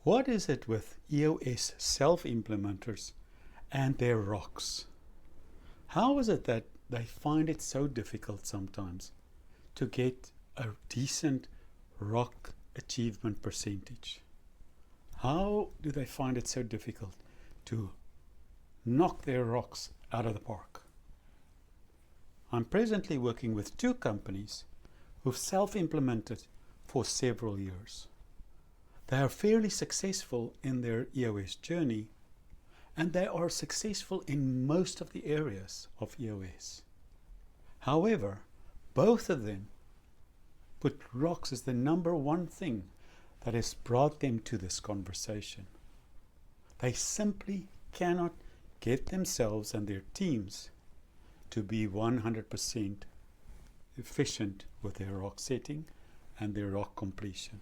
What is it with EOS self-implementers and their rocks? How is it that they find it so difficult sometimes to get a decent rock achievement percentage? How do they find it so difficult to knock their rocks out of the park? I'm presently working with 2 companies who've self-implemented for several years. They are fairly successful in their EOS journey, and they are successful in most of the areas of EOS. However, both of them put rocks as the number one thing that has brought them to this conversation. They simply cannot get themselves and their teams to be 100% efficient with their rock setting and their rock completion.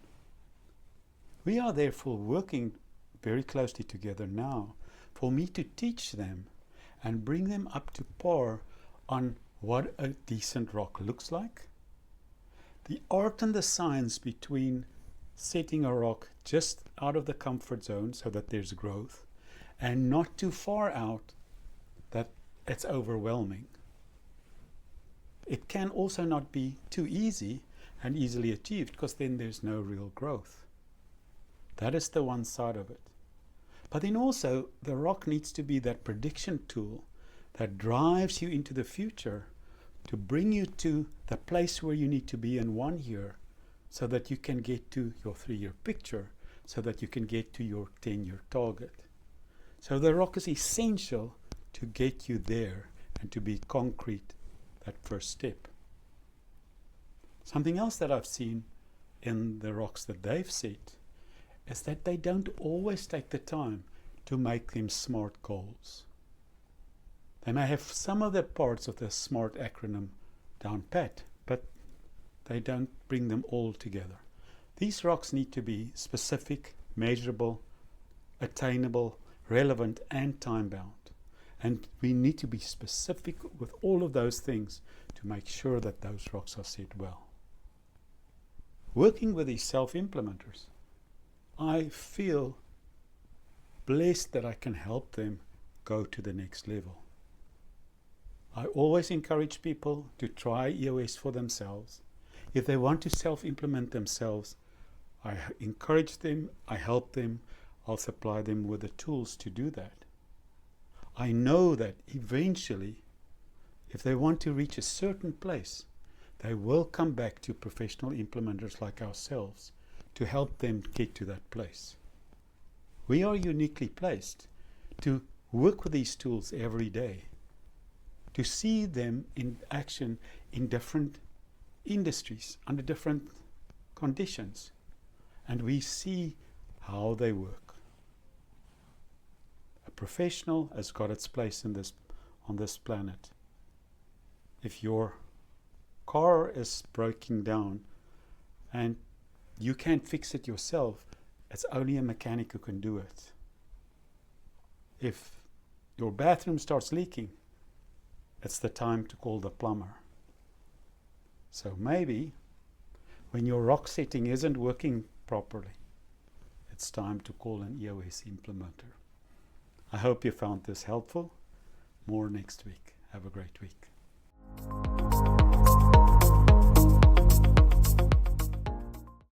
We are therefore working very closely together now for me to teach them and bring them up to par on what a decent rock looks like, the art and the science between setting a rock just out of the comfort zone so that there's growth, and not too far out that it's overwhelming. It can also not be too easy and easily achieved, because then there's no real growth. That is the one side of it. But then also, the rock needs to be that prediction tool that drives you into the future to bring you to the place where you need to be in 1 year, so that you can get to your 3-year picture, so that you can get to your 10-year target. So the rock is essential to get you there and to be concrete, that first step. Something else that I've seen in the rocks that they've set is that they don't always take the time to make them SMART goals. They may have some of the parts of the SMART acronym down pat, but they don't bring them all together. These rocks need to be specific, measurable, attainable, relevant, and time-bound. And we need to be specific with all of those things to make sure that those rocks are set well. Working with these self-implementers, I feel blessed that I can help them go to the next level. I always encourage people to try EOS for themselves. If they want to self-implement themselves, I encourage them, I help them, I'll supply them with the tools to do that. I know that eventually, if they want to reach a certain place, they will come back to professional implementers like ourselves to help them get to that place. We are uniquely placed to work with these tools every day, to see them in action in different industries, under different conditions, and we see how they work. A professional has got its place in on this planet. If your car is breaking down and you can't fix it yourself, it's only a mechanic who can do it. If your bathroom starts leaking, it's the time to call the plumber. So maybe when your rock setting isn't working properly, it's time to call an EOS implementer. I hope you found this helpful. More next week. Have a great week.